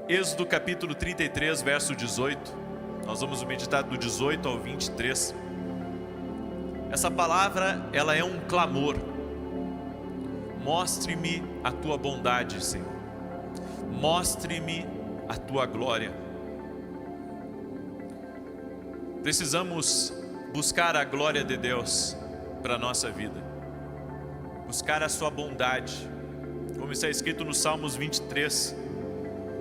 Êxodo capítulo 33, verso 18. Nós vamos meditar do 18 ao 23. Essa palavra, ela é um clamor. Mostre-me a tua bondade, Senhor. Mostre-me a tua glória. Precisamos buscar a glória de Deus para a nossa vida. Buscar a sua bondade. Como está escrito no Salmos 23.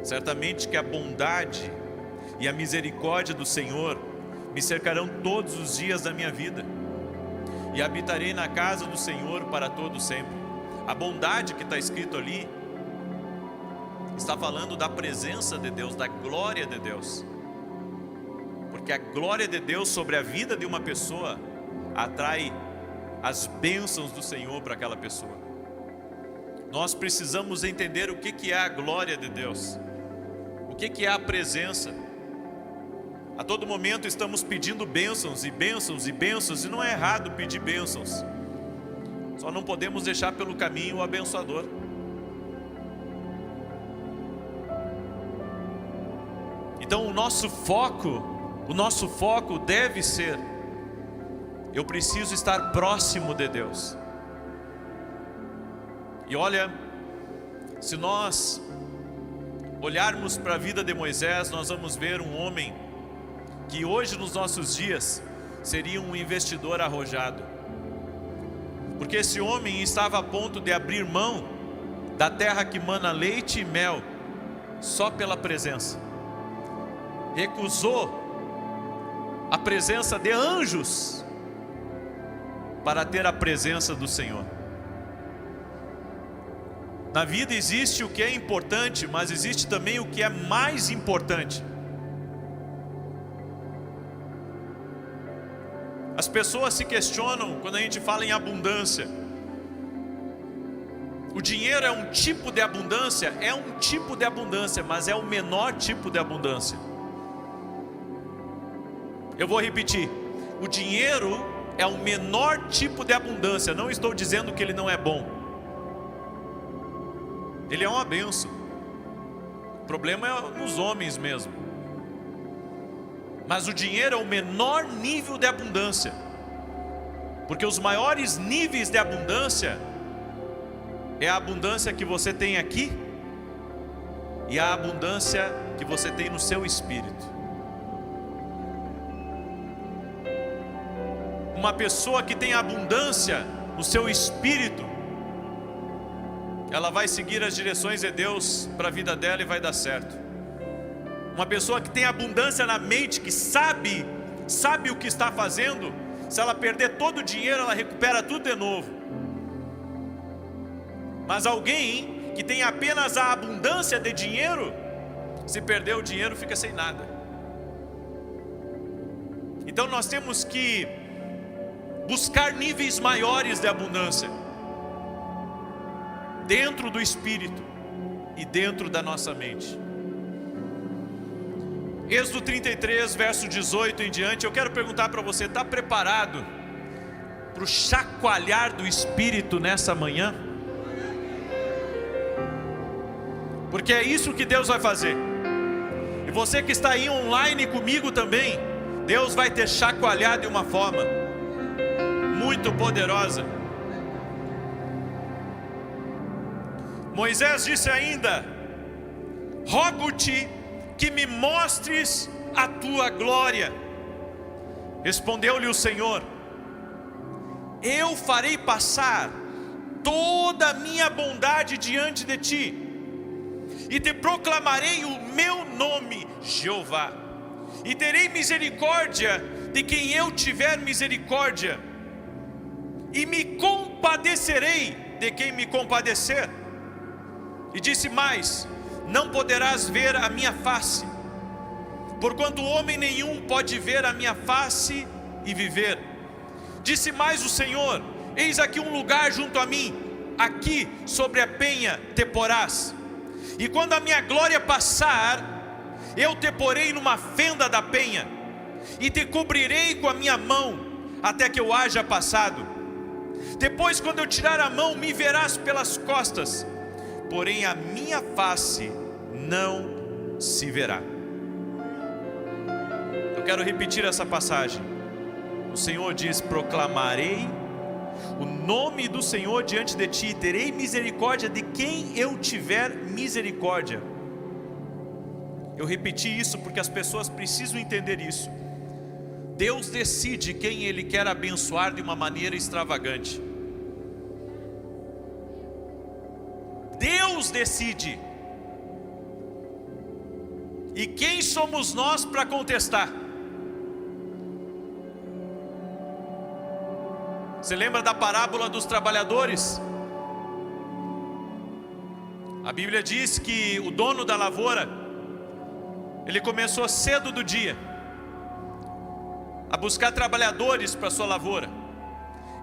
Certamente que a bondade e a misericórdia do Senhor me cercarão todos os dias da minha vida, e habitarei na casa do Senhor para todo sempre. A bondade que está escrito ali está falando da presença de Deus, da glória de Deus, porque a glória de Deus sobre a vida de uma pessoa atrai as bênçãos do Senhor para aquela pessoa. Nós precisamos entender o que é a glória de Deus, o que é a presença. A todo momento estamos pedindo bênçãos e bênçãos e bênçãos, e não é errado pedir bênçãos, só não podemos deixar pelo caminho o abençoador. Então o nosso foco deve ser: eu preciso estar próximo de Deus. E olha, se nós olharmos para a vida de Moisés, nós vamos ver um homem que hoje nos nossos dias seria um investidor arrojado, porque esse homem estava a ponto de abrir mão da terra que mana leite e mel só pela presença. Recusou a presença de anjos para ter a presença do Senhor. Na vida existe o que é importante, mas existe também o que é mais importante. As pessoas se questionam quando a gente fala em abundância. O dinheiro é um tipo de abundância? É um tipo de abundância, mas é o menor tipo de abundância. Eu vou repetir: o dinheiro é o menor tipo de abundância. Não estou dizendo que ele não é bom. Ele é uma bênção. O problema é nos homens mesmo. Mas o dinheiro é o menor nível de abundância, porque os maiores níveis de abundância é a abundância que você tem aqui e a abundância que você tem no seu espírito. Uma pessoa que tem abundância no seu espírito, ela vai seguir as direções de Deus para a vida dela e vai dar certo. Uma pessoa que tem abundância na mente, que sabe o que está fazendo, se ela perder todo o dinheiro, ela recupera tudo de novo. Mas alguém que tem apenas a abundância de dinheiro, se perder o dinheiro, fica sem nada. Então nós temos que buscar níveis maiores de abundância dentro do espírito e dentro da nossa mente. Êxodo 33, verso 18 em diante. Eu quero perguntar para você: está preparado para o chacoalhar do espírito nessa manhã? Porque é isso que Deus vai fazer. E você que está aí online comigo também, Deus vai te chacoalhar de uma forma muito poderosa. Moisés disse ainda: rogo-te que me mostres a tua glória. Respondeu-lhe o Senhor: eu farei passar toda a minha bondade diante de ti, e te proclamarei o meu nome, Jeová, e terei misericórdia de quem eu tiver misericórdia, e me compadecerei de quem me compadecer. E disse mais: não poderás ver a minha face, porquanto homem nenhum pode ver a minha face e viver. Disse mais o Senhor: eis aqui um lugar junto a mim, aqui sobre a penha te porás, e quando a minha glória passar, eu te porei numa fenda da penha, e te cobrirei com a minha mão, até que eu haja passado. Depois, quando eu tirar a mão, me verás pelas costas, porém a minha face não se verá. Eu quero repetir essa passagem. O Senhor diz: proclamarei o nome do Senhor diante de ti, terei misericórdia de quem eu tiver misericórdia. Eu repeti isso porque as pessoas precisam entender isso. Deus decide quem Ele quer abençoar de uma maneira extravagante. Deus decide. E quem somos nós para contestar? Você lembra da parábola dos trabalhadores? A Bíblia diz que o dono da lavoura, ele começou cedo do dia a buscar trabalhadores para sua lavoura.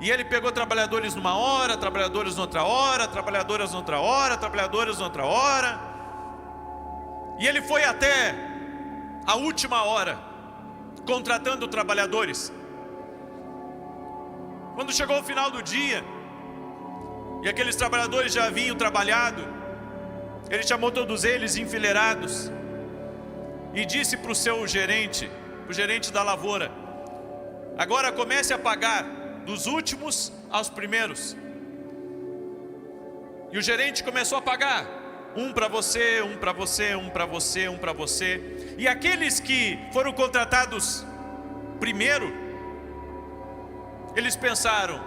E ele pegou trabalhadores numa hora, trabalhadores noutra hora, trabalhadoras noutra hora, trabalhadoras noutra hora. E ele foi até a última hora, contratando trabalhadores. Quando chegou o final do dia, e aqueles trabalhadores já haviam trabalhado, ele chamou todos eles enfileirados, e disse para o seu gerente, o gerente da lavoura: agora comece a pagar dos últimos aos primeiros. E o gerente começou a pagar, um para você, um para você, um para você, um para você. E aqueles que foram contratados primeiro, eles pensaram: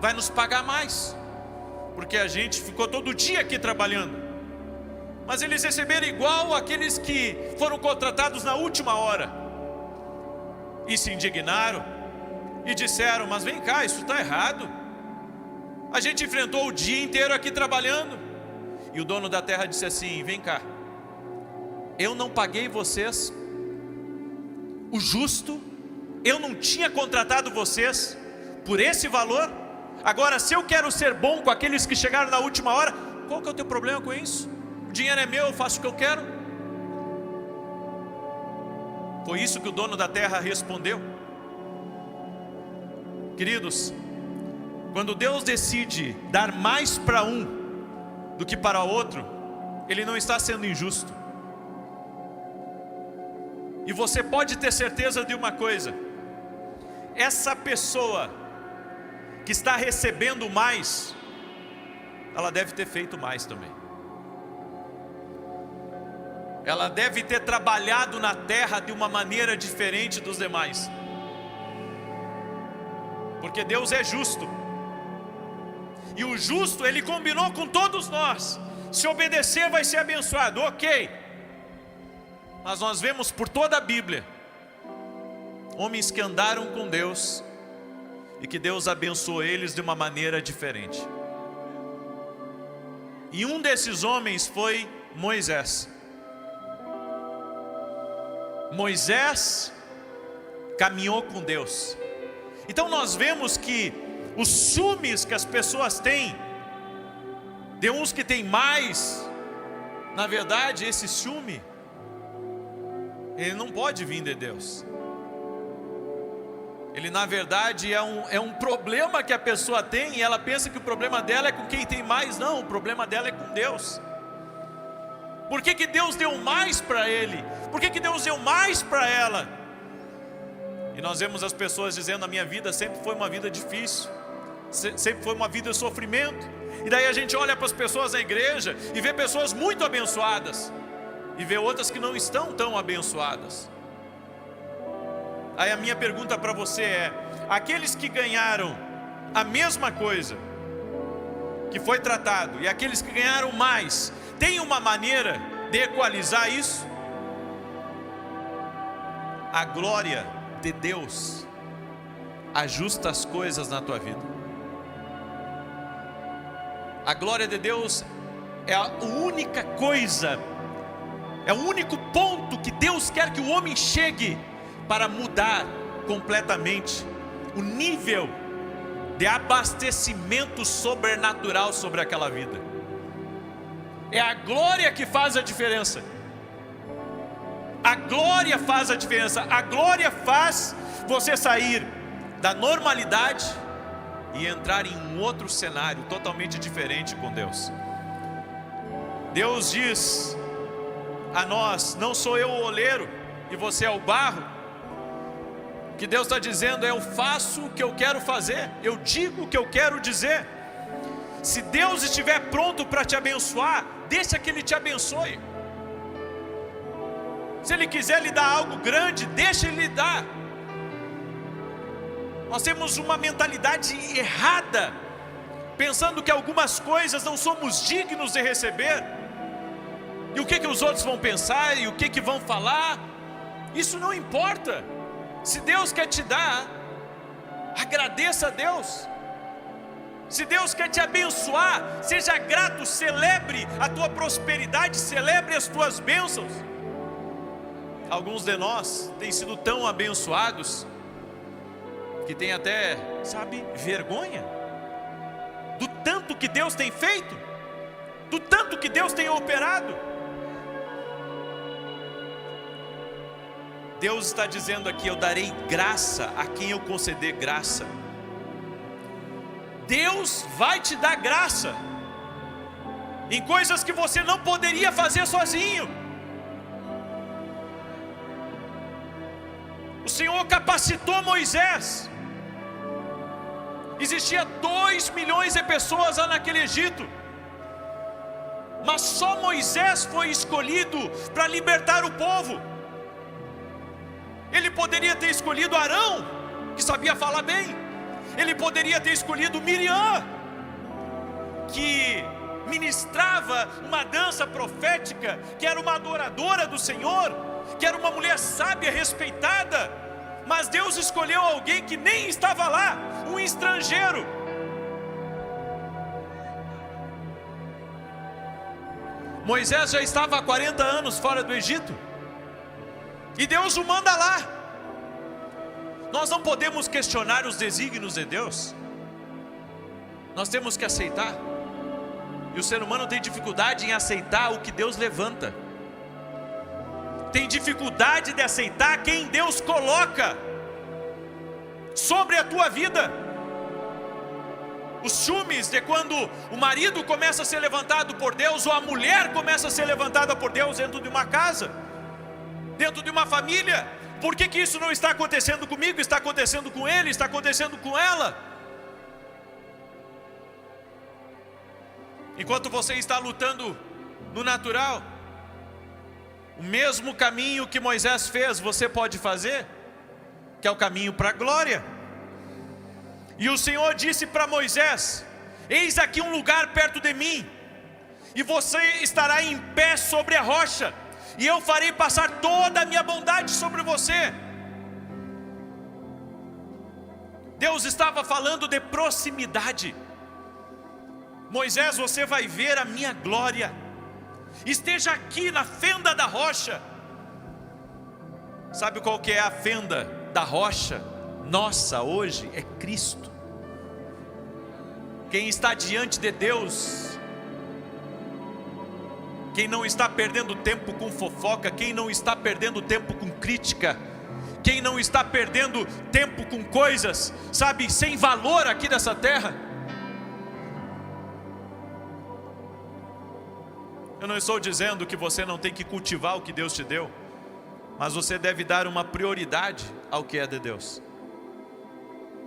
vai nos pagar mais, porque a gente ficou todo dia aqui trabalhando. Mas eles receberam igual aqueles que foram contratados na última hora. E se indignaram e disseram: mas vem cá, isso está errado. A gente enfrentou o dia inteiro aqui trabalhando. E o dono da terra disse assim: vem cá, eu não paguei vocês o justo, eu não tinha contratado vocês por esse valor. Agora, se eu quero ser bom com aqueles que chegaram na última hora, qual que é o teu problema com isso? O dinheiro é meu, eu faço o que eu quero. Foi isso que o dono da terra respondeu. Queridos, quando Deus decide dar mais para um do que para outro, Ele não está sendo injusto. E você pode ter certeza de uma coisa: essa pessoa que está recebendo mais, ela deve ter feito mais também. Ela deve ter trabalhado na terra de uma maneira diferente dos demais. Porque Deus é justo. E o justo, Ele combinou com todos nós: se obedecer vai ser abençoado, ok. Mas nós vemos por toda a Bíblia homens que andaram com Deus e que Deus abençoou eles de uma maneira diferente. E um desses homens foi Moisés. Moisés caminhou com Deus. Então nós vemos que os ciúmes que as pessoas têm, de uns que têm mais, na verdade esse ciúme, ele não pode vir de Deus. Ele na verdade é um problema que a pessoa tem, e ela pensa que o problema dela é com quem tem mais. Não, o problema dela é com Deus. Por que Deus deu mais para ele? Por que Deus deu mais para ela? E nós vemos as pessoas dizendo: a minha vida sempre foi uma vida difícil, sempre foi uma vida de sofrimento. E daí a gente olha para as pessoas na igreja e vê pessoas muito abençoadas, e vê outras que não estão tão abençoadas. Aí a minha pergunta para você é: aqueles que ganharam a mesma coisa que foi tratado, e aqueles que ganharam mais, tem uma maneira de equalizar isso? A glória de Deus ajusta as coisas na tua vida. A glória de Deus é a única coisa, é o único ponto que Deus quer que o homem chegue para mudar completamente o nível de abastecimento sobrenatural sobre aquela vida. É a glória que faz a diferença. A glória faz a diferença. A glória faz você sair da normalidade e entrar em um outro cenário totalmente diferente com Deus. Deus diz a nós: não sou eu o oleiro e você é o barro. O que Deus está dizendo é: eu faço o que eu quero fazer, eu digo o que eu quero dizer. Se Deus estiver pronto para te abençoar, deixa que Ele te abençoe. Se Ele quiser lhe dar algo grande, deixa Ele lhe dar. Nós temos uma mentalidade errada, pensando que algumas coisas não somos dignos de receber. E o que os outros vão pensar, e o que vão falar, isso não importa. Se Deus quer te dar, agradeça a Deus. Se Deus quer te abençoar, seja grato, celebre a tua prosperidade, celebre as tuas bênçãos. Alguns de nós têm sido tão abençoados que tem até, vergonha do tanto que Deus tem feito, do tanto que Deus tem operado. Deus está dizendo aqui: eu darei graça a quem eu conceder graça. Deus vai te dar graça em coisas que você não poderia fazer sozinho. O Senhor capacitou Moisés. Existia 2 milhões de pessoas lá naquele Egito, mas só Moisés foi escolhido para libertar o povo. Ele poderia ter escolhido Arão, que sabia falar bem. Ele poderia ter escolhido Miriam, que ministrava uma dança profética, que era uma adoradora do Senhor, que era uma mulher sábia, respeitada. Mas Deus escolheu alguém que nem estava lá, um estrangeiro. Moisés já estava há 40 anos fora do Egito, e Deus o manda lá. Nós não podemos questionar os desígnios de Deus, nós temos que aceitar. E o ser humano tem dificuldade em aceitar o que Deus levanta, tem dificuldade de aceitar quem Deus coloca sobre a tua vida. Os ciúmes de quando o marido começa a ser levantado por Deus, ou a mulher começa a ser levantada por Deus dentro de uma casa, dentro de uma família. Por que isso não está acontecendo comigo? Está acontecendo com ele, está acontecendo com ela. Enquanto você está lutando no natural, o mesmo caminho que Moisés fez, você pode fazer, que é o caminho para a glória. E o Senhor disse para Moisés: eis aqui um lugar perto de mim, e você estará em pé sobre a rocha, e eu farei passar toda a minha bondade sobre você. Deus estava falando de proximidade. Moisés, você vai ver a minha glória. Esteja aqui na fenda da rocha. Sabe qual que é a fenda da rocha nossa hoje? É Cristo. Quem está diante de Deus, quem não está perdendo tempo com fofoca, quem não está perdendo tempo com crítica, quem não está perdendo tempo com coisas, sem valor aqui dessa terra. Eu não estou dizendo que você não tem que cultivar o que Deus te deu, mas você deve dar uma prioridade ao que é de Deus.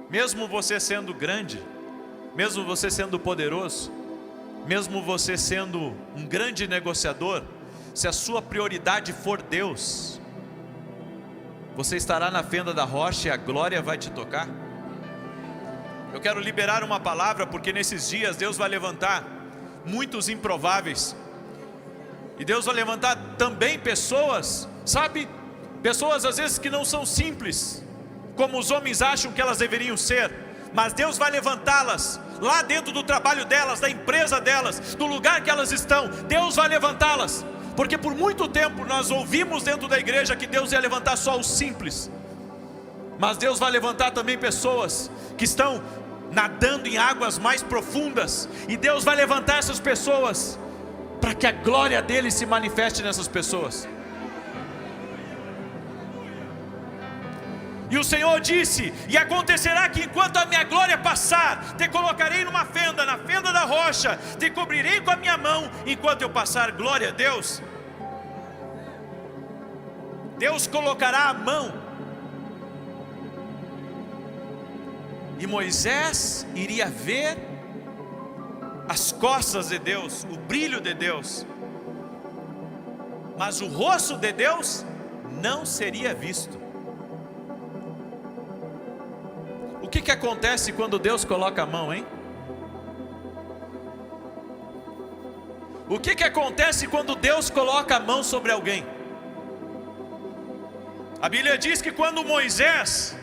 Mesmo você sendo grande, mesmo você sendo poderoso, mesmo você sendo um grande negociador, se a sua prioridade for Deus, você estará na fenda da rocha e a glória vai te tocar. Eu quero liberar uma palavra, porque nesses dias Deus vai levantar muitos improváveis, e Deus vai levantar também pessoas, pessoas às vezes que não são simples, como os homens acham que elas deveriam ser, mas Deus vai levantá-las, lá dentro do trabalho delas, da empresa delas, do lugar que elas estão. Deus vai levantá-las, porque por muito tempo nós ouvimos dentro da igreja que Deus ia levantar só os simples, mas Deus vai levantar também pessoas que estão nadando em águas mais profundas, e Deus vai levantar essas pessoas, para que a glória dele se manifeste nessas pessoas. E o Senhor disse: e acontecerá que enquanto a minha glória passar, te colocarei numa fenda, na fenda da rocha, te cobrirei com a minha mão, enquanto eu passar. Glória a Deus. Deus colocará a mão, e Moisés iria ver as costas de Deus, o brilho de Deus, mas o rosto de Deus não seria visto. O que acontece quando Deus coloca a mão, hein? O que acontece quando Deus coloca a mão sobre alguém? A Bíblia diz que quando Moisés,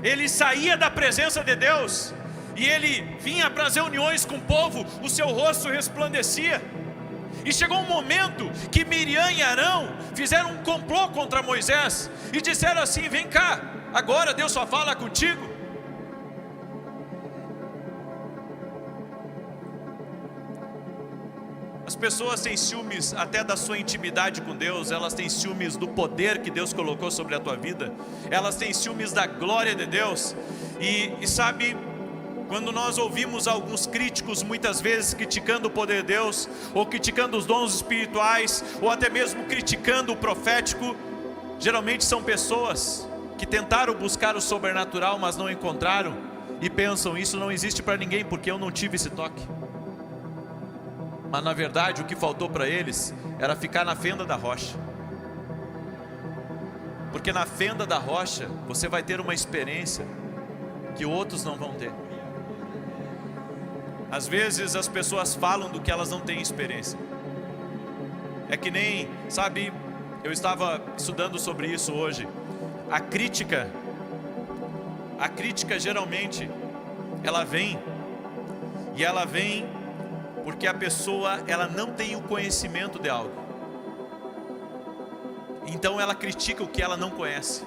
ele saía da presença de Deus, e ele vinha para as reuniões com o povo, o seu rosto resplandecia. E chegou um momento que Miriam e Arão fizeram um complô contra Moisés, e disseram assim: vem cá, agora Deus só fala contigo. As pessoas têm ciúmes até da sua intimidade com Deus, elas têm ciúmes do poder que Deus colocou sobre a tua vida, elas têm ciúmes da glória de Deus. E sabe, quando nós ouvimos alguns críticos muitas vezes criticando o poder de Deus, ou criticando os dons espirituais, ou até mesmo criticando o profético, geralmente são pessoas que tentaram buscar o sobrenatural, mas não encontraram, e pensam: isso não existe para ninguém, porque eu não tive esse toque. Mas na verdade o que faltou para eles era ficar na fenda da rocha, porque na fenda da rocha você vai ter uma experiência que outros não vão ter. Às vezes as pessoas falam do que elas não têm experiência. É que nem, sabe, eu estava estudando sobre isso hoje. A crítica geralmente ela vem porque a pessoa, ela não tem o conhecimento de algo, então ela critica o que ela não conhece.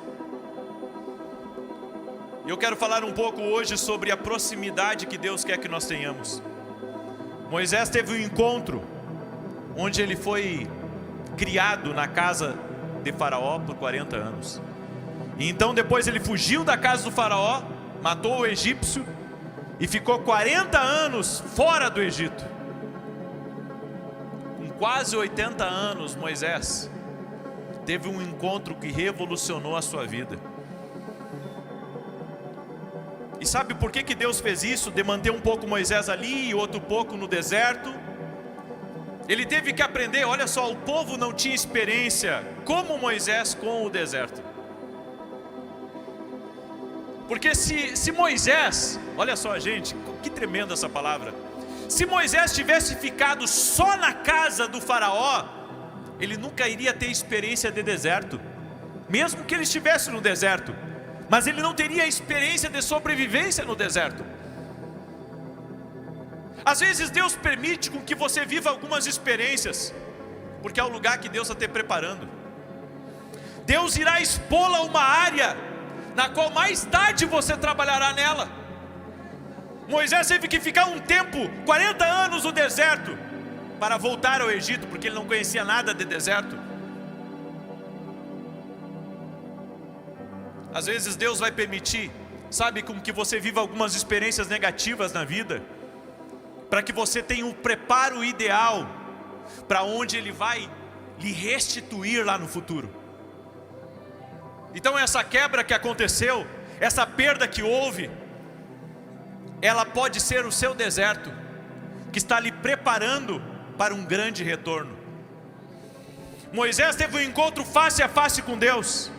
Eu quero falar um pouco hoje sobre a proximidade que Deus quer que nós tenhamos. Moisés teve um encontro onde ele foi criado na casa de Faraó por 40 anos. E então depois ele fugiu da casa do Faraó, matou o egípcio e ficou 40 anos fora do Egito. Com quase 80 anos, Moisés teve um encontro que revolucionou a sua vida. E sabe por que Deus fez isso? De manter um pouco Moisés ali e outro pouco no deserto. Ele teve que aprender. Olha só, o povo não tinha experiência como Moisés com o deserto. Porque se Moisés, olha só gente, que tremenda essa palavra. Se Moisés tivesse ficado só na casa do Faraó, ele nunca iria ter experiência de deserto, mesmo que ele estivesse no deserto. Mas ele não teria experiência de sobrevivência no deserto. Às vezes Deus permite com que você viva algumas experiências, porque é o lugar que Deus está te preparando. Deus irá expô-la a uma área na qual mais tarde você trabalhará nela. Moisés teve que ficar um tempo, 40 anos no deserto, para voltar ao Egito, porque ele não conhecia nada de deserto. Às vezes Deus vai permitir, sabe, com que você viva algumas experiências negativas na vida, para que você tenha um preparo ideal para onde Ele vai lhe restituir lá no futuro. Então essa quebra que aconteceu, essa perda que houve, ela pode ser o seu deserto, que está lhe preparando para um grande retorno. Moisés teve um encontro face a face com Deus.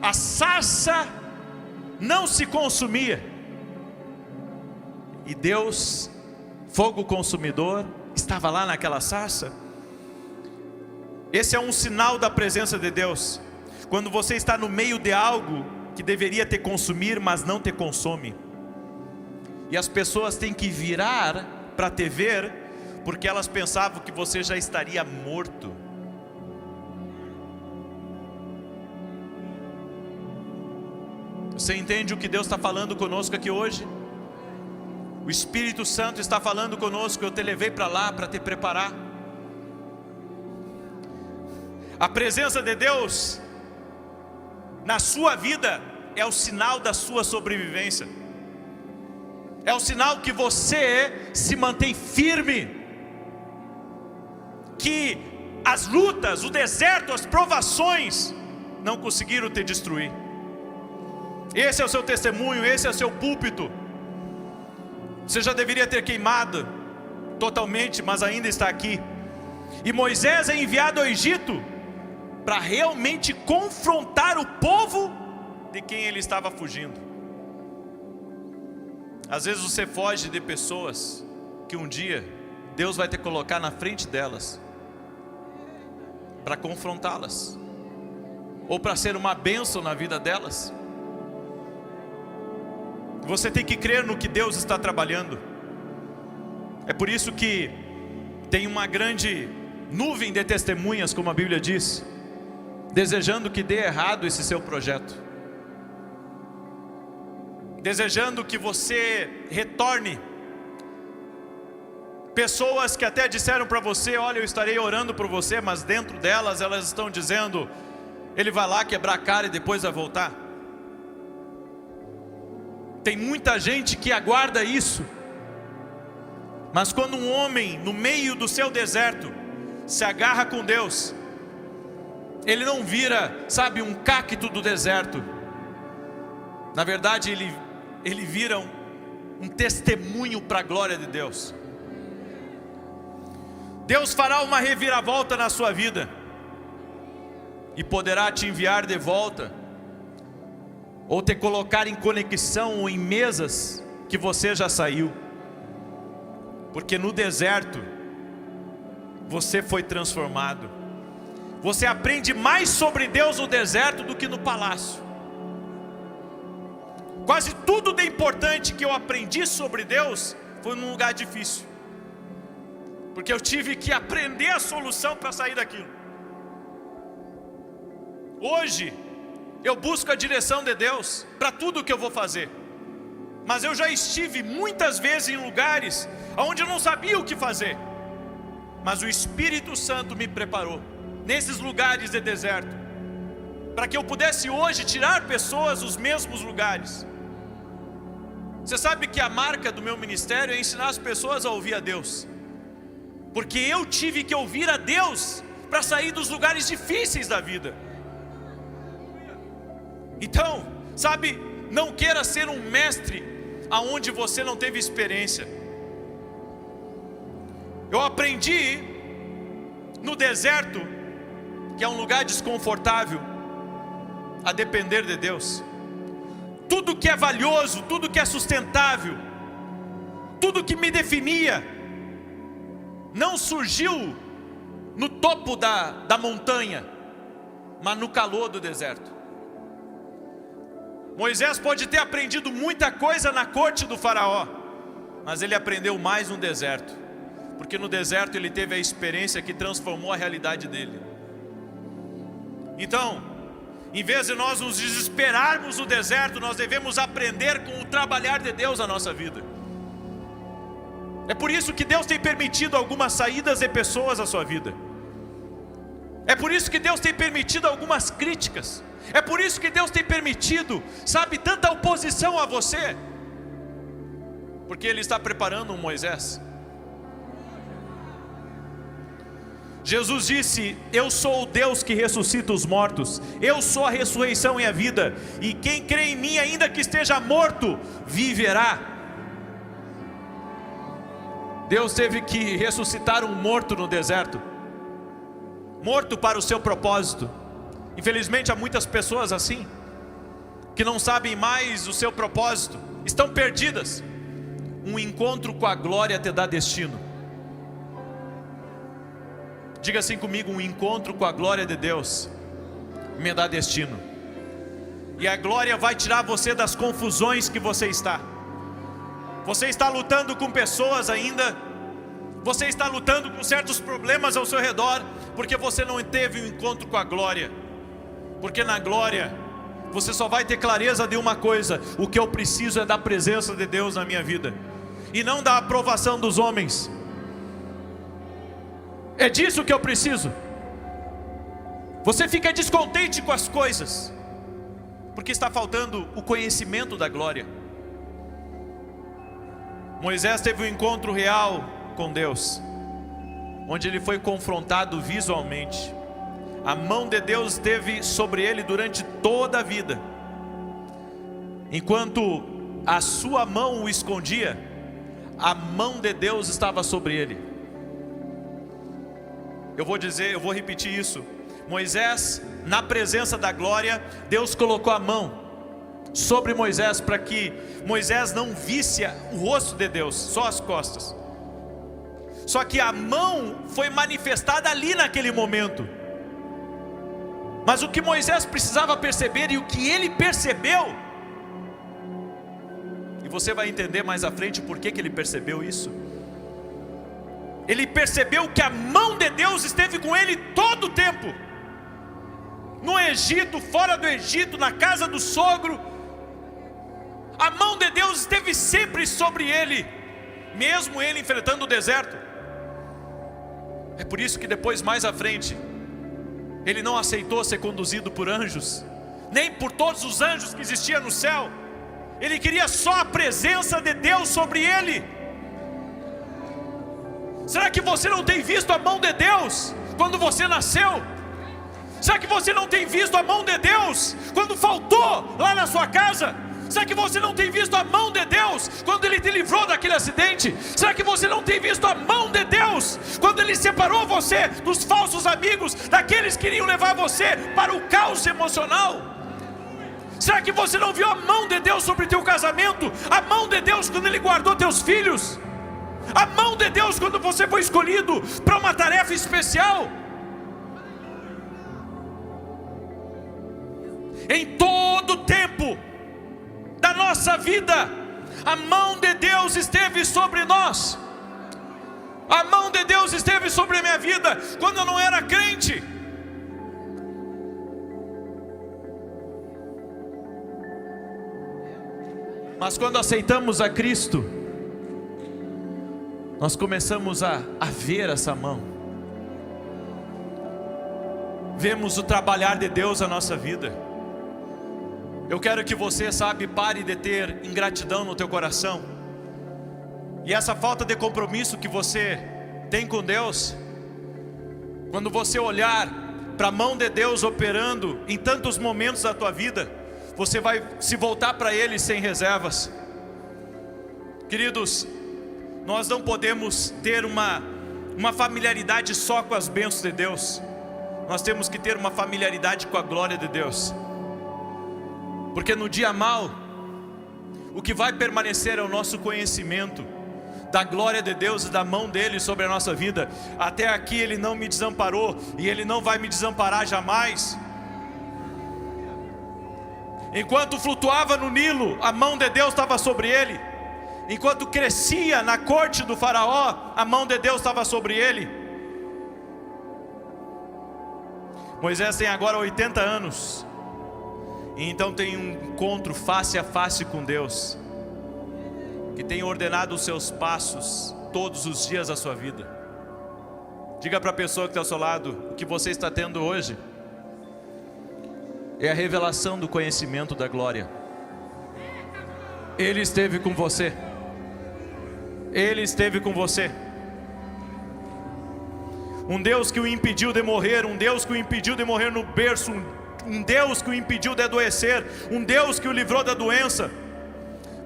A sarça não se consumia, e Deus, fogo consumidor, estava lá naquela sarça. Esse é um sinal da presença de Deus. Quando você está no meio de algo que deveria te consumir, mas não te consome, e as pessoas têm que virar para te ver, porque elas pensavam que você já estaria morto. Você entende o que Deus está falando conosco aqui hoje? O Espírito Santo está falando conosco. Eu te levei para lá para te preparar. A presença de Deus na sua vida é o sinal da sua sobrevivência. É o sinal que você se mantém firme, que as lutas, o deserto, as provações não conseguiram te destruir. Esse é o seu testemunho, esse é o seu púlpito. Você já deveria ter queimado totalmente, mas ainda está aqui. E Moisés é enviado ao Egito para realmente confrontar o povo de quem ele estava fugindo. Às vezes você foge de pessoas que um dia Deus vai te colocar na frente delas para confrontá-las, ou para ser uma bênção na vida delas. Você tem que crer no que Deus está trabalhando. É por isso que tem uma grande nuvem de testemunhas, como a Bíblia diz, desejando que dê errado esse seu projeto, desejando que você retorne. Pessoas que até disseram para você: olha, eu estarei orando por você, mas dentro delas, elas estão dizendo: ele vai lá quebrar a cara e depois vai voltar. Tem muita gente que aguarda isso, mas quando um homem no meio do seu deserto se agarra com Deus, ele não vira, sabe, um cacto do deserto. Na verdade ele vira um testemunho para a glória de Deus. Deus fará uma reviravolta na sua vida e poderá te enviar de volta, ou te colocar em conexão ou em mesas que você já saiu. Porque no deserto você foi transformado. Você aprende mais sobre Deus no deserto do que no palácio. Quase tudo de importante que eu aprendi sobre Deus foi num lugar difícil, porque eu tive que aprender a solução para sair daquilo. Hoje eu busco a direção de Deus para tudo que eu vou fazer, mas eu já estive muitas vezes em lugares onde eu não sabia o que fazer, mas o Espírito Santo me preparou nesses lugares de deserto, para que eu pudesse hoje tirar pessoas dos mesmos lugares. Você sabe que a marca do meu ministério é ensinar as pessoas a ouvir a Deus, porque eu tive que ouvir a Deus para sair dos lugares difíceis da vida. Então, sabe, não queira ser um mestre aonde você não teve experiência. Eu aprendi no deserto, que é um lugar desconfortável, a depender de Deus. Tudo que é valioso, tudo que é sustentável, tudo que me definia, não surgiu no topo da montanha, mas no calor do deserto. Moisés pode ter aprendido muita coisa na corte do faraó, mas ele aprendeu mais no deserto, porque no deserto ele teve a experiência que transformou a realidade dele. Então, em vez de nós nos desesperarmos no deserto, nós devemos aprender com o trabalhar de Deus na nossa vida. É por isso que Deus tem permitido algumas saídas de pessoas à sua vida. É por isso que Deus tem permitido algumas críticas. É por isso que Deus tem permitido, sabe, tanta oposição a você, porque Ele está preparando um Moisés. Jesus disse: eu sou o Deus que ressuscita os mortos, eu sou a ressurreição e a vida, e quem crê em mim, ainda que esteja morto, viverá. Deus teve que ressuscitar um morto no deserto, morto para o seu propósito. Infelizmente há muitas pessoas assim, que não sabem mais o seu propósito, estão perdidas. Um encontro com a glória te dá destino. Diga assim comigo: um encontro com a glória de Deus me dá destino. E a glória vai tirar você das confusões que você está. Você está lutando com pessoas ainda, você está lutando com certos problemas ao seu redor, porque você não teve um encontro com a glória. Porque na glória você só vai ter clareza de uma coisa: o que eu preciso é da presença de Deus na minha vida, e não da aprovação dos homens. É disso que eu preciso. Você fica descontente com as coisas, porque está faltando o conhecimento da glória. Moisés teve um encontro real com Deus, onde ele foi confrontado visualmente. A mão de Deus esteve sobre ele durante toda a vida. Enquanto a sua mão o escondia, a mão de Deus estava sobre ele. Eu vou repetir isso. Moisés, na presença da glória, Deus colocou a mão sobre Moisés para que Moisés não visse o rosto de Deus, só as costas. Só que a mão foi manifestada ali naquele momento. Mas o que Moisés precisava perceber, e o que ele percebeu, e você vai entender mais à frente por que ele percebeu isso. Ele percebeu que a mão de Deus esteve com ele todo o tempo. No Egito, fora do Egito, na casa do sogro, a mão de Deus esteve sempre sobre ele, mesmo ele enfrentando o deserto. É por isso que depois, mais à frente, ele não aceitou ser conduzido por anjos, nem por todos os anjos que existiam no céu. Ele queria só a presença de Deus sobre ele. Será que você não tem visto a mão de Deus quando você nasceu? Será que você não tem visto a mão de Deus quando faltou lá na sua casa? Será que você não tem visto a mão de Deus quando Ele te livrou daquele acidente? Será que você não tem visto a mão de Deus quando Ele separou você dos falsos amigos, daqueles que iriam levar você para o caos emocional? Será que você não viu a mão de Deus sobre teu casamento? A mão de Deus quando Ele guardou teus filhos? A mão de Deus quando você foi escolhido para uma tarefa especial? Em todo o tempo da nossa vida, a mão de Deus esteve sobre nós. A mão de Deus esteve sobre a minha vida quando eu não era crente. Mas quando aceitamos a Cristo, nós começamos a ver essa mão. Vemos o trabalhar de Deus na nossa vida. Eu quero que você, pare de ter ingratidão no teu coração. E essa falta de compromisso que você tem com Deus, quando você olhar para a mão de Deus operando em tantos momentos da tua vida, você vai se voltar para Ele sem reservas. Queridos, nós não podemos ter uma familiaridade só com as bênçãos de Deus. Nós temos que ter uma familiaridade com a glória de Deus. Porque no dia mau, o que vai permanecer é o nosso conhecimento da glória de Deus e da mão dEle sobre a nossa vida. Até aqui Ele não me desamparou, e Ele não vai me desamparar jamais. Enquanto flutuava no Nilo, a mão de Deus estava sobre ele. Enquanto crescia na corte do faraó, a mão de Deus estava sobre ele. Moisés tem agora 80 anos. E então tem um encontro face a face com Deus, que tem ordenado os seus passos todos os dias da sua vida. Diga para a pessoa que está ao seu lado: o que você está tendo hoje é a revelação do conhecimento da glória. Ele esteve com você. Ele esteve com você. Um Deus que o impediu de morrer, um Deus que o impediu de morrer no berço, um Deus que o impediu de adoecer, um Deus que o livrou da doença.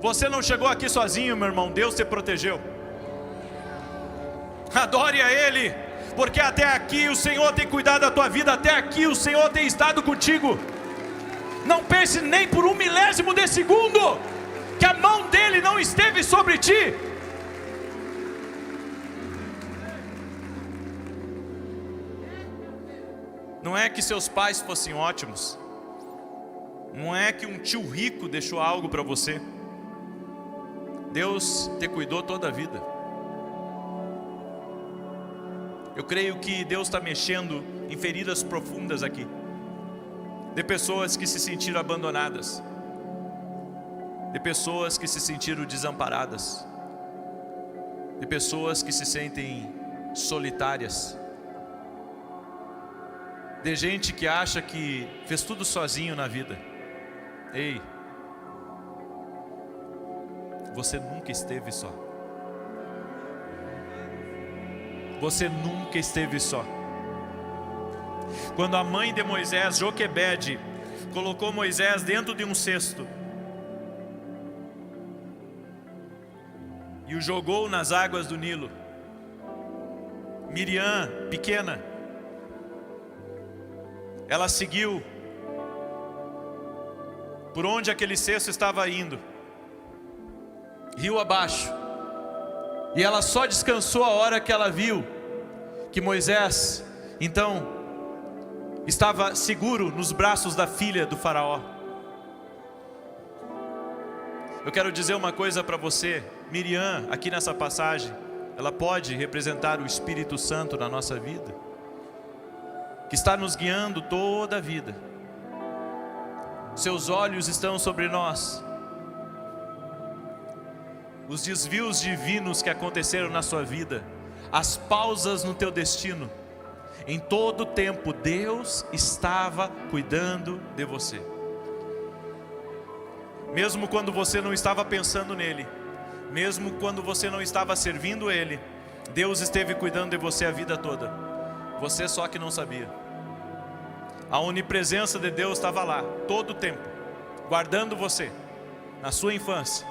Você não chegou aqui sozinho, meu irmão, Deus te protegeu. Adore a Ele, porque até aqui o Senhor tem cuidado da tua vida, até aqui o Senhor tem estado contigo. Não pense nem por um milésimo de segundo que a mão dEle não esteve sobre ti. Não é que seus pais fossem ótimos, não é que um tio rico deixou algo para você. Deus te cuidou toda a vida. Eu creio que Deus está mexendo em feridas profundas aqui, de pessoas que se sentiram abandonadas, de pessoas que se sentiram desamparadas, de pessoas que se sentem solitárias, de gente que acha que fez tudo sozinho na vida. Ei, você nunca esteve só. Você nunca esteve só. Quando a mãe de Moisés, Joquebede, colocou Moisés dentro de um cesto e o jogou nas águas do Nilo, Miriam, pequena, ela seguiu por onde aquele cesto estava indo, rio abaixo, e ela só descansou a hora que ela viu que Moisés, então, estava seguro nos braços da filha do faraó. Eu quero dizer uma coisa para você. Miriam, aqui nessa passagem, ela pode representar o Espírito Santo na nossa vida, que está nos guiando toda a vida. Seus olhos estão sobre nós. Os desvios divinos que aconteceram na sua vida, as pausas no teu destino, em todo tempo Deus estava cuidando de você. Mesmo quando você não estava pensando nele, mesmo quando você não estava servindo Ele, Deus esteve cuidando de você a vida toda. Você só que não sabia. A onipresença de Deus estava lá, todo o tempo, guardando você, na sua infância,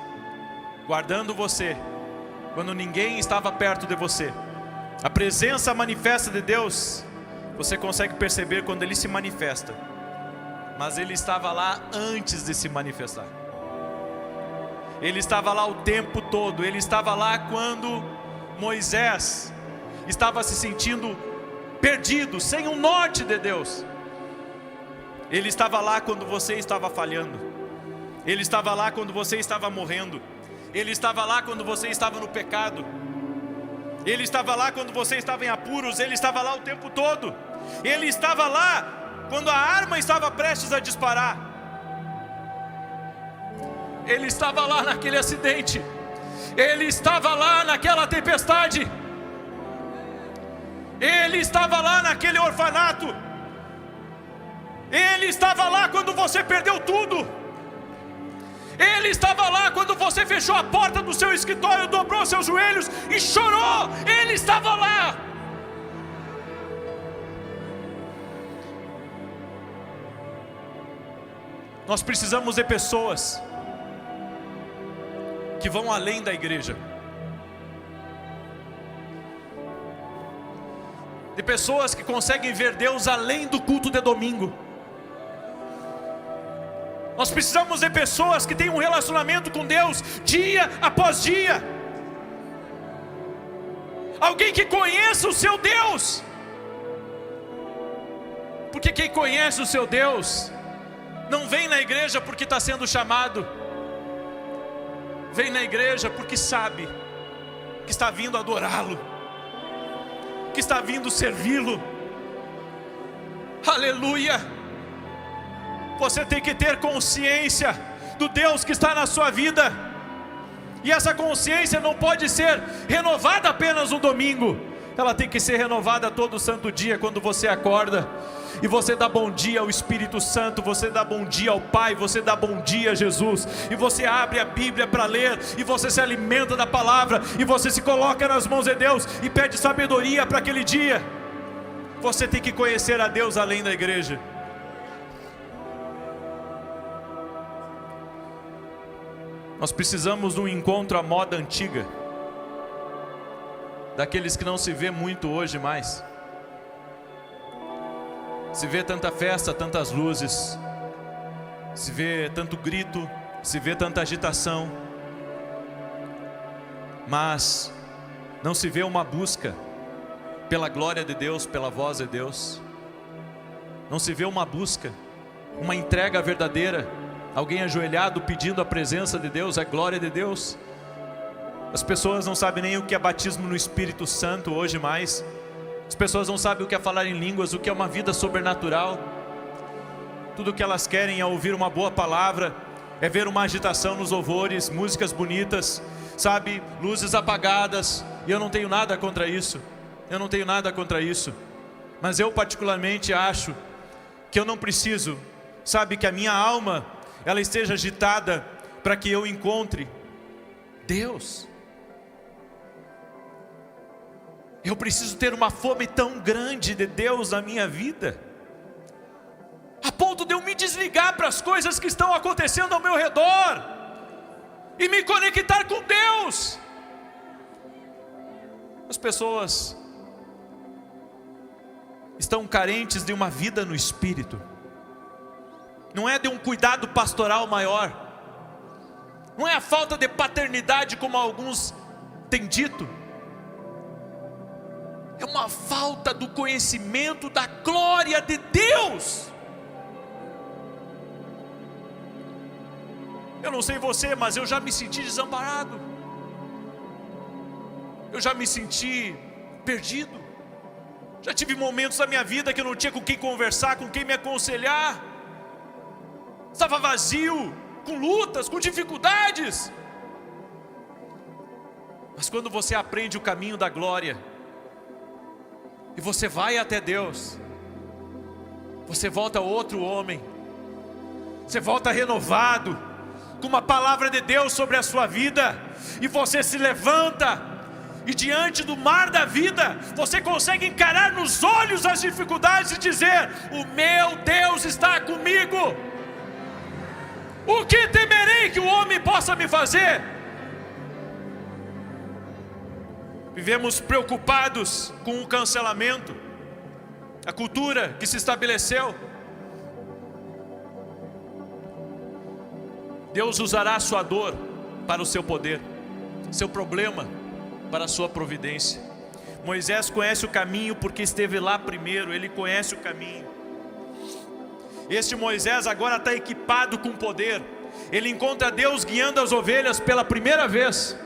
guardando você, quando ninguém estava perto de você. A presença manifesta de Deus, você consegue perceber quando Ele se manifesta, mas Ele estava lá antes de se manifestar. Ele estava lá o tempo todo. Ele estava lá quando Moisés estava se sentindo perdido, sem o norte de Deus. Ele estava lá quando você estava falhando. Ele estava lá quando você estava morrendo. Ele estava lá quando você estava no pecado. Ele estava lá quando você estava em apuros. Ele estava lá o tempo todo. Ele estava lá quando a arma estava prestes a disparar. Ele estava lá naquele acidente. Ele estava lá naquela tempestade. Ele estava lá naquele orfanato. Ele estava lá quando você perdeu tudo. Ele estava lá quando você fechou a porta do seu escritório, dobrou seus joelhos e chorou. Ele estava lá. Nós precisamos de pessoas que vão além da igreja, de pessoas que conseguem ver Deus além do culto de domingo. Nós precisamos de pessoas que têm um relacionamento com Deus dia após dia, alguém que conheça o seu Deus, porque quem conhece o seu Deus não vem na igreja porque está sendo chamado, vem na igreja porque sabe que está vindo adorá-lo, que está vindo servi-lo. Aleluia! Você tem que ter consciência do Deus que está na sua vida. E essa consciência não pode ser renovada apenas no domingo. Ela tem que ser renovada todo santo dia, quando você acorda e você dá bom dia ao Espírito Santo, você dá bom dia ao Pai, você dá bom dia a Jesus, e você abre a Bíblia para ler, e você se alimenta da palavra, e você se coloca nas mãos de Deus e pede sabedoria para aquele dia. Você tem que conhecer a Deus além da igreja. Nós precisamos de um encontro à moda antiga, daqueles que não se vê muito hoje mais. Se vê tanta festa, tantas luzes, se vê tanto grito, se vê tanta agitação, mas não se vê uma busca pela glória de Deus, pela voz de Deus. Não se vê uma busca, uma entrega verdadeira, alguém ajoelhado pedindo a presença de Deus, a glória de Deus. As pessoas não sabem nem o que é batismo no Espírito Santo hoje mais. As pessoas não sabem o que é falar em línguas, o que é uma vida sobrenatural. Tudo o que elas querem é ouvir uma boa palavra, é ver uma agitação nos louvores, músicas bonitas, sabe, luzes apagadas. E eu não tenho nada contra isso. Eu não tenho nada contra isso. Mas eu particularmente acho que eu não preciso, sabe, que a minha alma ela esteja agitada para que eu encontre Deus. Eu preciso ter uma fome tão grande de Deus na minha vida, a ponto de eu me desligar para as coisas que estão acontecendo ao meu redor e me conectar com Deus. As pessoas estão carentes de uma vida no Espírito. Não é de um cuidado pastoral maior, não é a falta de paternidade como alguns têm dito, é uma falta do conhecimento da glória de Deus. Eu não sei você, mas eu já me senti desamparado, eu já me senti perdido, já tive momentos da minha vida que eu não tinha com quem conversar, com quem me aconselhar, estava vazio, com lutas, com dificuldades. Mas quando você aprende o caminho da glória, e você vai até Deus, você volta outro homem, você volta renovado, com uma palavra de Deus sobre a sua vida, e você se levanta, e diante do mar da vida, você consegue encarar nos olhos as dificuldades e dizer: o meu Deus está comigo, o que temerei que o homem possa me fazer? Vivemos preocupados com o cancelamento, a cultura que se estabeleceu. Deus usará a sua dor para o seu poder, seu problema para a sua providência. Moisés conhece o caminho porque esteve lá primeiro, ele conhece o caminho. Este Moisés agora está equipado com poder, ele encontra Deus guiando as ovelhas pela primeira vez.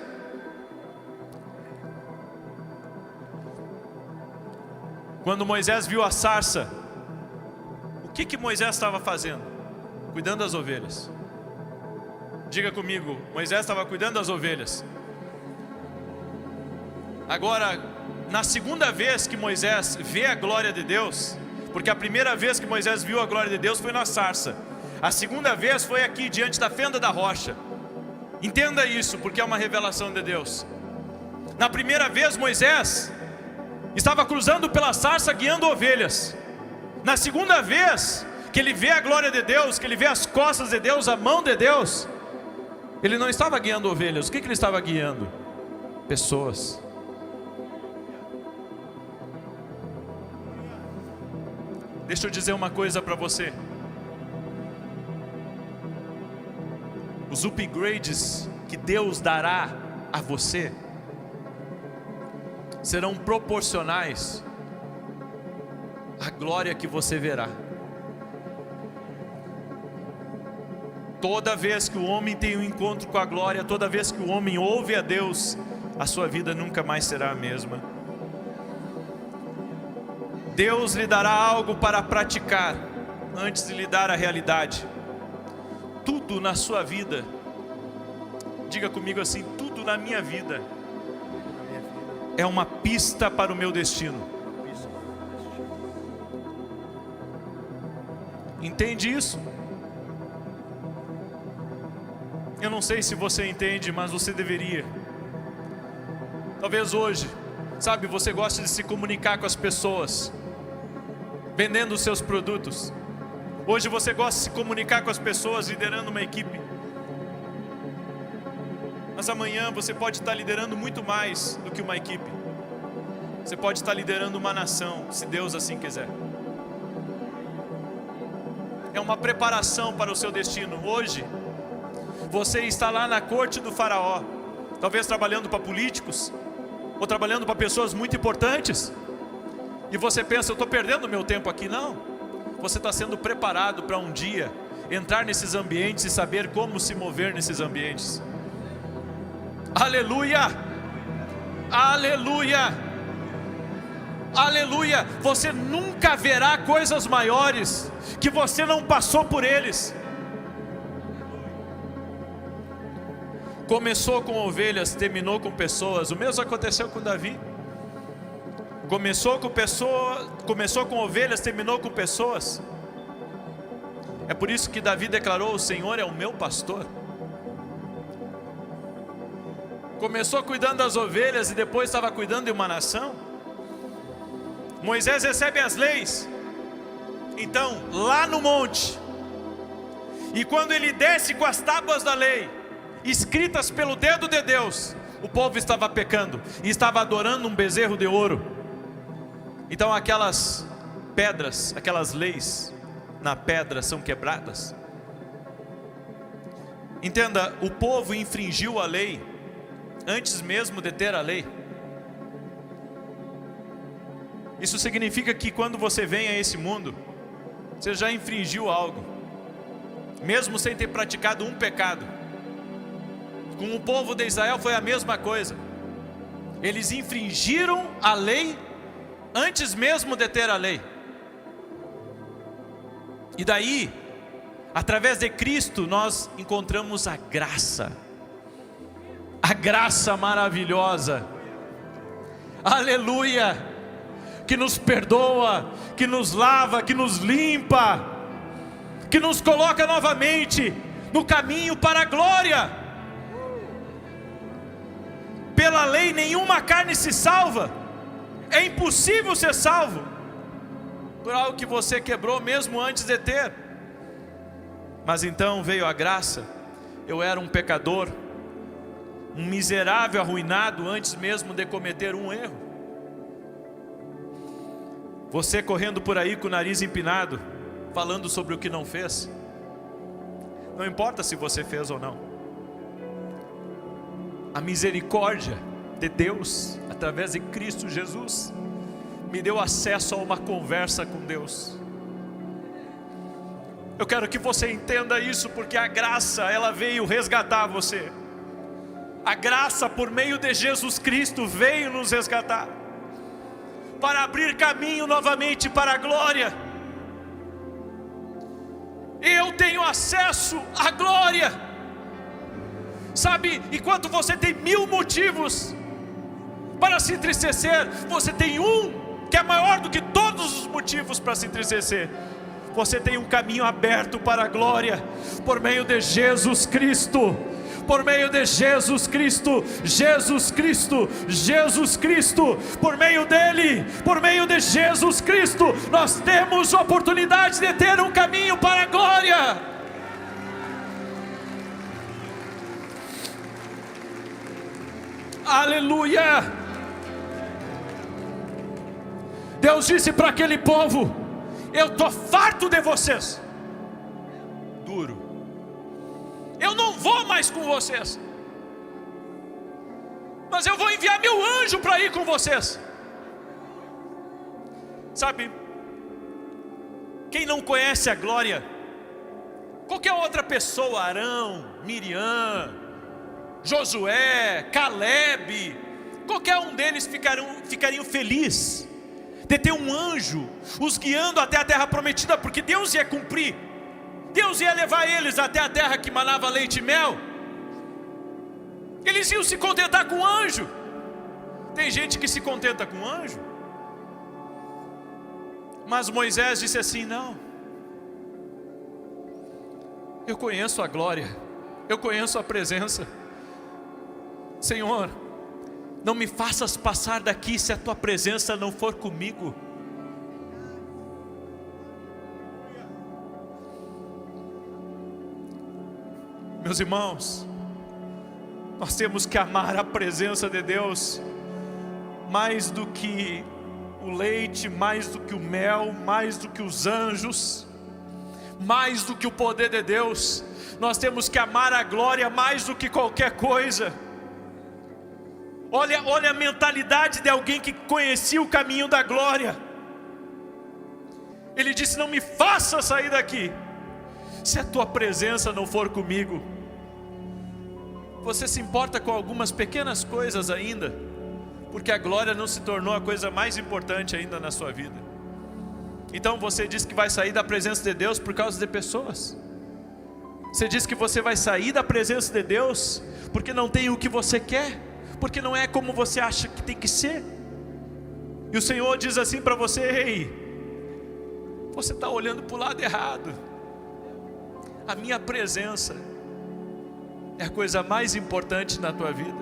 Quando Moisés viu a sarça, o que Moisés estava fazendo? Cuidando das ovelhas. Diga comigo, Moisés estava cuidando das ovelhas. Agora, na segunda vez que Moisés vê a glória de Deus, porque a primeira vez que Moisés viu a glória de Deus foi na sarça, a segunda vez foi aqui diante da fenda da rocha. Entenda isso, porque é uma revelação de Deus. Na primeira vez Moisés estava cruzando pela sarça guiando ovelhas. Na segunda vez que ele vê a glória de Deus, que ele vê as costas de Deus, a mão de Deus, ele não estava guiando ovelhas. O que ele estava guiando? Pessoas. Deixa eu dizer uma coisa para você. Os upgrades que Deus dará a você serão proporcionais à glória que você verá. Toda vez que o homem tem um encontro com a glória, toda vez que o homem ouve a Deus, a sua vida nunca mais será a mesma. Deus lhe dará algo para praticar antes de lhe dar a realidade. Tudo na sua vida, diga comigo assim: tudo na minha vida é uma pista para o meu destino. Entende isso? Eu não sei se você entende, mas você deveria. Talvez hoje, sabe, você gosta de se comunicar com as pessoas, vendendo os seus produtos. Hoje você gosta de se comunicar com as pessoas, liderando uma equipe. Mas amanhã você pode estar liderando muito mais do que uma equipe. Você pode estar liderando uma nação, se Deus assim quiser. É uma preparação para o seu destino. Hoje, você está lá na corte do faraó, talvez trabalhando para políticos, ou trabalhando para pessoas muito importantes, e você pensa: eu estou perdendo meu tempo aqui. Não, você está sendo preparado para um dia entrar nesses ambientes e saber como se mover nesses ambientes. Aleluia, aleluia, aleluia. Você nunca verá coisas maiores que você não passou por eles. Começou com ovelhas, terminou com pessoas. O mesmo aconteceu com Davi. Começou com ovelhas, terminou com pessoas. É por isso que Davi declarou: o Senhor é o meu pastor. Começou cuidando das ovelhas e depois estava cuidando de uma nação. Moisés recebe as leis, então, lá no monte, e quando ele desce com as tábuas da lei, escritas pelo dedo de Deus, o povo estava pecando, e estava adorando um bezerro de ouro. Então aquelas pedras, aquelas leis na pedra são quebradas. Entenda, o povo infringiu a lei, antes mesmo de ter a lei. Isso significa que quando você vem a esse mundo, você já infringiu algo, mesmo sem ter praticado um pecado. Com o povo de Israel foi a mesma coisa. Eles infringiram a lei antes mesmo de ter a lei. E daí, através de Cristo, nós encontramos a graça maravilhosa, aleluia, que nos perdoa, que nos lava, que nos limpa, que nos coloca novamente no caminho para a glória. Pela lei nenhuma carne se salva, é impossível ser salvo por algo que você quebrou mesmo antes de ter. Mas então veio a graça. Eu era um pecador, um miserável arruinado antes mesmo de cometer um erro. Você correndo por aí com o nariz empinado, falando sobre o que não fez. Não importa se você fez ou não. A misericórdia de Deus, através de Cristo Jesus, me deu acesso a uma conversa com Deus. Eu quero que você entenda isso, porque a graça, ela veio resgatar você. A graça por meio de Jesus Cristo veio nos resgatar, para abrir caminho novamente para a glória. Eu tenho acesso à glória. Sabe, enquanto você tem 1000 motivos para se entristecer, você tem um que é maior do que todos os motivos para se entristecer. Você tem um caminho aberto para a glória, por meio de Jesus Cristo. Por meio de Jesus Cristo, Jesus Cristo, Jesus Cristo, por meio dele, por meio de Jesus Cristo, nós temos a oportunidade de ter um caminho para a glória. Aleluia! Deus disse para aquele povo: eu estou farto de vocês. Duro. Eu não vou mais com vocês, mas eu vou enviar meu anjo para ir com vocês. Sabe, quem não conhece a glória, qualquer outra pessoa, Arão, Miriam, Josué, Caleb, qualquer um deles ficariam felizes de ter um anjo os guiando até a terra prometida, porque Deus ia cumprir. Deus ia levar eles até a terra que manava leite e mel. Eles iam se contentar com o anjo. Tem gente que se contenta com o anjo, mas Moisés disse assim: não, eu conheço a glória, eu conheço a presença. Senhor, não me faças passar daqui se a tua presença não for comigo. Meus irmãos, nós temos que amar a presença de Deus mais do que o leite, mais do que o mel, mais do que os anjos, mais do que o poder de Deus. Nós temos que amar a glória mais do que qualquer coisa. Olha a mentalidade de alguém que conhecia o caminho da glória. Ele disse: não me faça sair daqui se a tua presença não for comigo. Você se importa com algumas pequenas coisas ainda, porque a glória não se tornou a coisa mais importante ainda na sua vida. Então você diz que vai sair da presença de Deus por causa de pessoas. Você diz que você vai sair da presença de Deus porque não tem o que você quer, porque não é como você acha que tem que ser. E o Senhor diz assim para você: ei, você está olhando para o lado errado. A minha presença é a coisa mais importante na tua vida.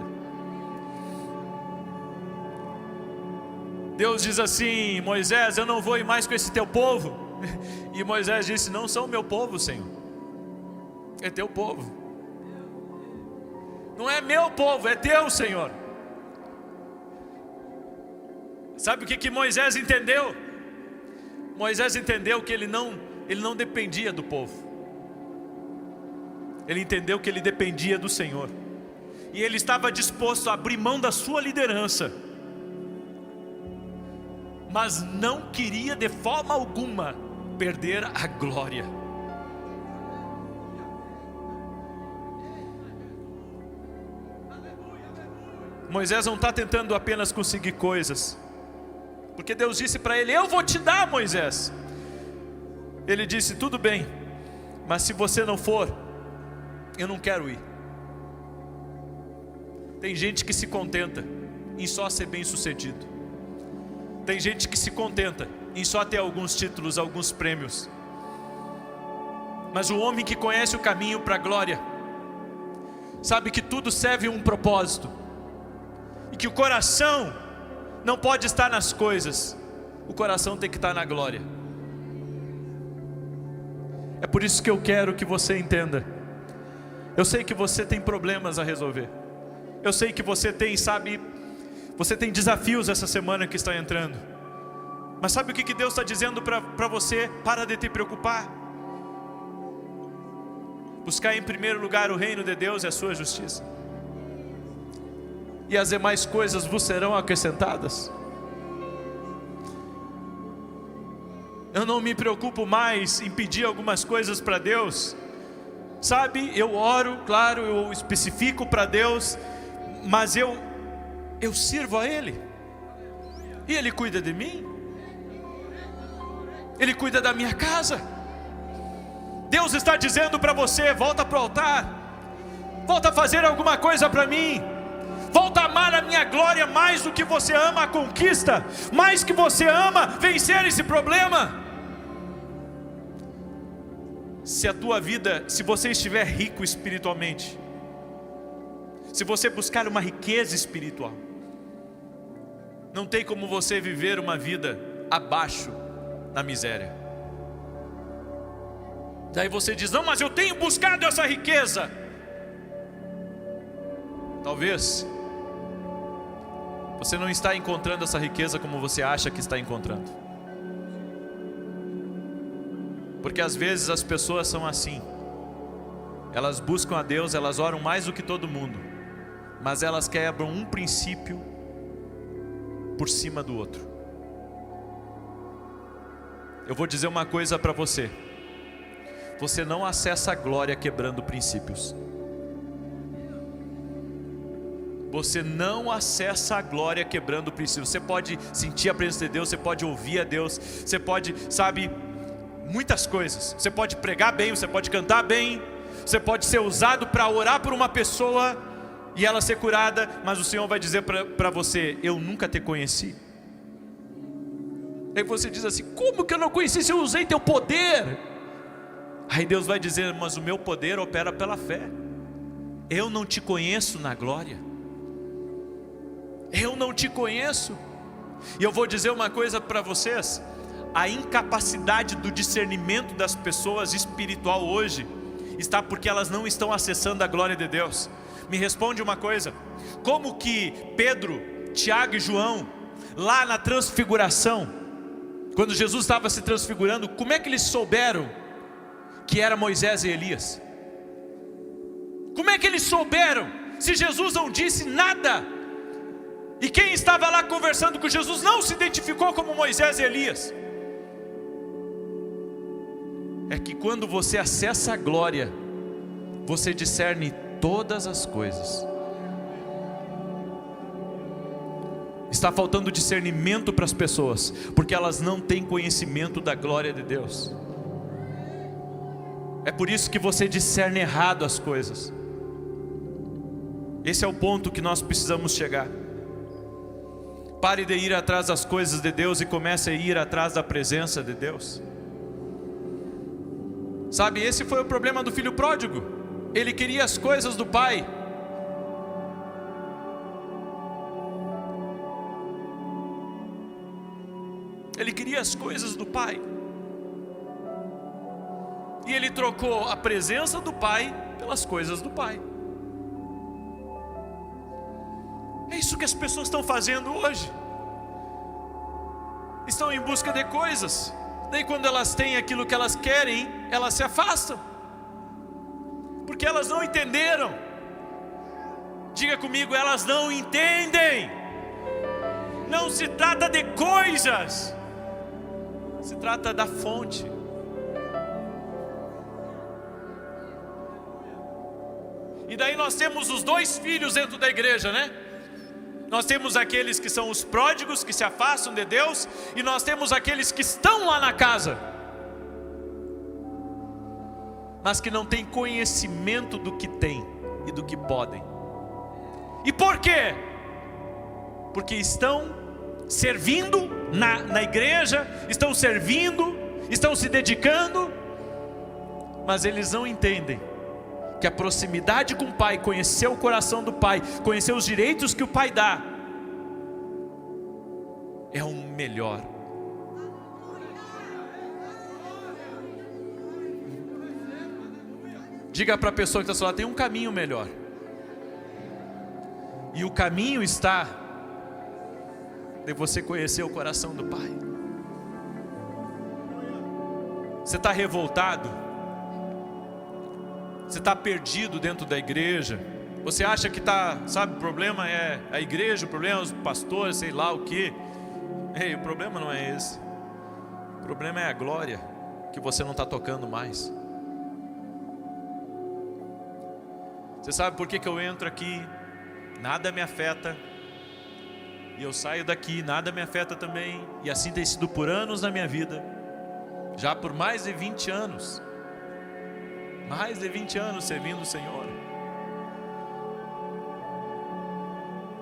Deus diz assim: Moisés, eu não vou ir mais com esse teu povo. E Moisés disse: não são meu povo, Senhor, é teu povo. Não é meu povo, é teu, Senhor. Sabe o que Moisés entendeu? Moisés entendeu que ele não dependia do povo. Ele entendeu que ele dependia do Senhor. E ele estava disposto a abrir mão da sua liderança, mas não queria de forma alguma perder a glória. Moisés não está tentando apenas conseguir coisas, porque Deus disse para ele: eu vou te dar, Moisés. Ele disse: tudo bem, mas se você não for, eu não quero ir. Tem gente que se contenta em só ser bem sucedido. Tem gente que se contenta em só ter alguns títulos, alguns prêmios. Mas o homem que conhece o caminho para a glória sabe que tudo serve a um propósito, e que o coração não pode estar nas coisas, o coração tem que estar na glória. É por isso que eu quero que você entenda. Eu sei que você tem problemas a resolver. Eu sei que você tem, você tem desafios essa semana que está entrando. Mas sabe o que Deus está dizendo para você? Para de te preocupar. Buscar em primeiro lugar o reino de Deus e a sua justiça, e as demais coisas vos serão acrescentadas. Eu não me preocupo mais em pedir algumas coisas para Deus. Sabe, eu oro, claro, eu especifico para Deus, mas eu sirvo a Ele, e Ele cuida de mim, Ele cuida da minha casa. Deus está dizendo para você: volta para o altar, volta a fazer alguma coisa para mim, volta a amar a minha glória mais do que você ama a conquista, mais que você ama vencer esse problema. Se a tua vida, se você estiver rico espiritualmente, se você buscar uma riqueza espiritual, não tem como você viver uma vida abaixo na miséria. Daí você diz: não, mas eu tenho buscado essa riqueza. Talvez você não está encontrando essa riqueza como você acha que está encontrando. Porque às vezes as pessoas são assim. Elas buscam a Deus, elas oram mais do que todo mundo, mas elas quebram um princípio por cima do outro. Eu vou dizer uma coisa para você: você não acessa a glória quebrando princípios. Você não acessa a glória quebrando princípios. Você pode sentir a presença de Deus, você pode ouvir a Deus, você pode, muitas coisas. Você pode pregar bem, você pode cantar bem, você pode ser usado para orar por uma pessoa e ela ser curada, mas o Senhor vai dizer para você: eu nunca te conheci. Aí você diz assim: como que eu não conheci se eu usei teu poder? Aí Deus vai dizer: mas o meu poder opera pela fé. Eu não te conheço na glória. Eu não te conheço. E eu vou dizer uma coisa para vocês: a incapacidade do discernimento das pessoas espiritual hoje está porque elas não estão acessando a glória de Deus. Me responde uma coisa: como que Pedro, Tiago e João, lá na transfiguração, quando Jesus estava se transfigurando, como é que eles souberam que era Moisés e Elias? Como é que eles souberam, se Jesus não disse nada? E quem estava lá conversando com Jesus não se identificou como Moisés e Elias. É que quando você acessa a glória, você discerne todas as coisas. Está faltando discernimento para as pessoas, porque elas não têm conhecimento da glória de Deus. É por isso que você discerne errado as coisas. Esse é o ponto que nós precisamos chegar. Pare de ir atrás das coisas de Deus e comece a ir atrás da presença de Deus. Sabe, esse foi o problema do filho pródigo. Ele queria as coisas do pai. Ele queria as coisas do Pai. E ele trocou a presença do Pai pelas coisas do Pai. É isso que as pessoas estão fazendo hoje. Estão em busca de coisas. Daí quando elas têm aquilo que elas querem, elas se afastam. Porque elas não entenderam. Diga comigo, elas não entendem. Não se trata de coisas. Se trata da fonte. E daí nós temos os dois filhos dentro da igreja, né? Nós temos aqueles que são os pródigos, que se afastam de Deus, e nós temos aqueles que estão lá na casa, mas que não têm conhecimento do que têm e do que podem. E por quê? Porque estão servindo na igreja, estão servindo, estão se dedicando, mas eles não entendem que a proximidade com o Pai, conhecer o coração do Pai, conhecer os direitos que o Pai dá, é o melhor. Diga para a pessoa que está ao seu lado, tem um caminho melhor. E o caminho está de você conhecer o coração do Pai. Você está revoltado? Você está perdido dentro da igreja? Você acha que está, sabe, o problema é a igreja, o problema é os pastores, sei lá o que. Ei, o problema não é esse. O problema é a glória que você não está tocando mais. Você sabe por que eu entro aqui, nada me afeta, e eu saio daqui, nada me afeta também, e assim tem sido por anos na minha vida, já por mais de 20 anos. Mais de 20 anos servindo o Senhor.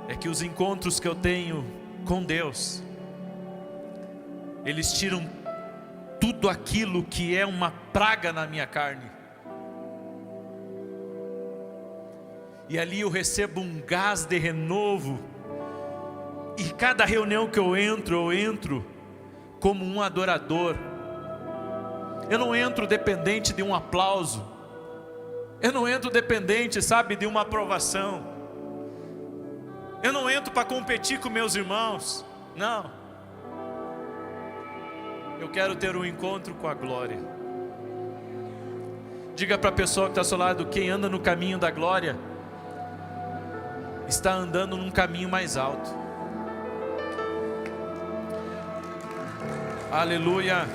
É que os encontros que eu tenho com Deus, eles tiram tudo aquilo que é uma praga na minha carne. E ali eu recebo um gás de renovo. E cada reunião que eu entro como um adorador. Eu não entro dependente de um aplauso. Eu não entro dependente, sabe, de uma aprovação. Eu não entro para competir com meus irmãos. Não. Eu quero ter um encontro com a glória. Diga para a pessoa que está ao seu lado, quem anda no caminho da glória está andando num caminho mais alto. Aleluia.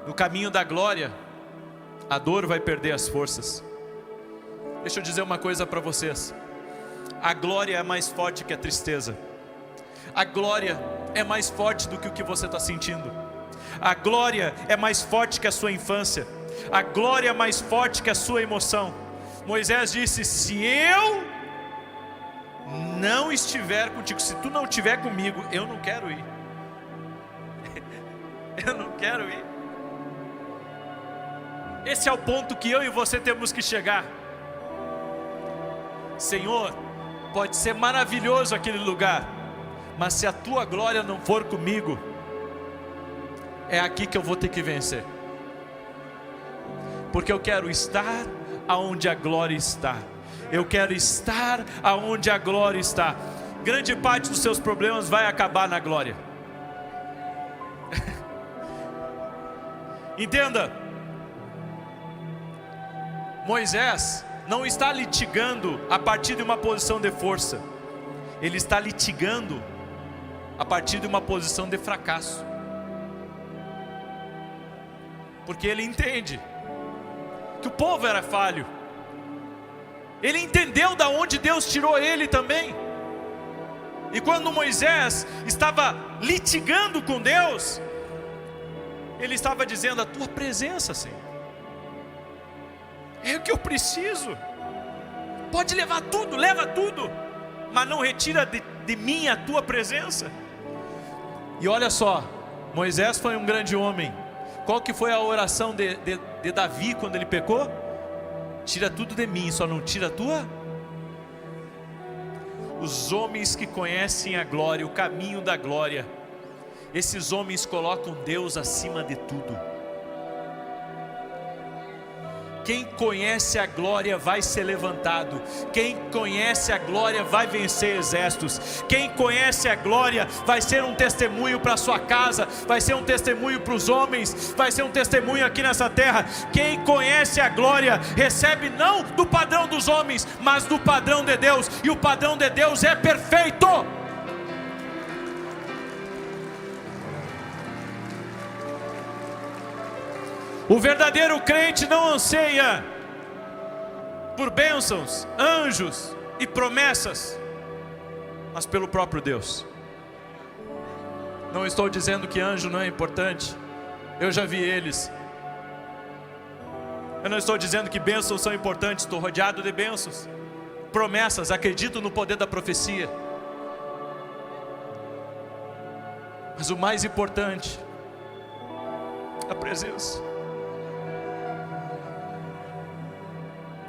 No caminho da glória, a dor vai perder as forças. Deixa eu dizer uma coisa para vocês. A glória é mais forte que a tristeza. A glória é mais forte do que o que você está sentindo. A glória é mais forte que a sua infância. A glória é mais forte que a sua emoção. Moisés disse, se eu não estiver contigo, se tu não estiver comigo, eu não quero ir. Eu não quero ir. Esse é o ponto que eu e você temos que chegar. Senhor, pode ser maravilhoso aquele lugar, mas se a tua glória não for comigo, é aqui que eu vou ter que vencer. Porque eu quero estar aonde a glória está. Eu quero estar aonde a glória está. Grande parte dos seus problemas vai acabar na glória. Entenda. Moisés não está litigando a partir de uma posição de força. Ele está litigando a partir de uma posição de fracasso. Porque ele entende que o povo era falho. Ele entendeu da onde Deus tirou ele também. E quando Moisés estava litigando com Deus, ele estava dizendo, a tua presença, Senhor, é o que eu preciso. Pode levar tudo, leva tudo, mas não retira de mim a tua presença. E olha só, Moisés foi um grande homem. Qual que foi a oração de Davi quando ele pecou? Tira tudo de mim, só não tira a tua Os homens que conhecem a glória, o caminho da glória, esses homens colocam Deus acima de tudo. Quem conhece a glória vai ser levantado. Quem conhece a glória vai vencer exércitos. Quem conhece a glória vai ser um testemunho para a sua casa, vai ser um testemunho para os homens, vai ser um testemunho aqui nessa terra. Quem conhece a glória recebe não do padrão dos homens, mas do padrão de Deus, e o padrão de Deus é perfeito. O verdadeiro crente não anseia por bênçãos, anjos e promessas, mas pelo próprio Deus. Não estou dizendo que anjo não é importante, eu já vi eles. Eu não estou dizendo que bênçãos são importantes, estou rodeado de bênçãos, promessas, acredito no poder da profecia. Mas o mais importante, a presença.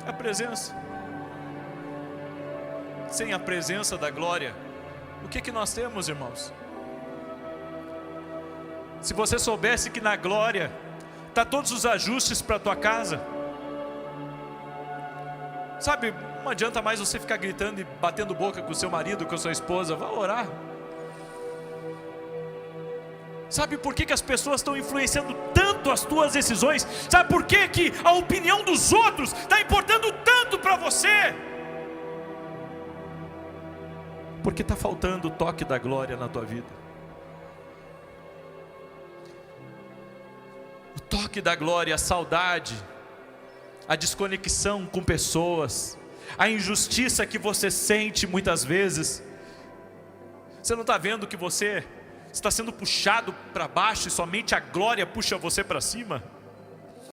A presença. Sem a presença da glória, o que nós temos, irmãos? Se você soubesse que na glória está todos os ajustes para a tua casa, sabe, não adianta mais você ficar gritando e batendo boca com o seu marido, com a sua esposa. Vá orar. Sabe por que as pessoas estão influenciando tanto as tuas decisões? Sabe por que a opinião dos outros está importando tanto para você? Porque está faltando o toque da glória na tua vida. O toque da glória, a saudade, a desconexão com pessoas, a injustiça que você sente muitas vezes. Você não está vendo que você está sendo puxado para baixo e somente a glória puxa você para cima?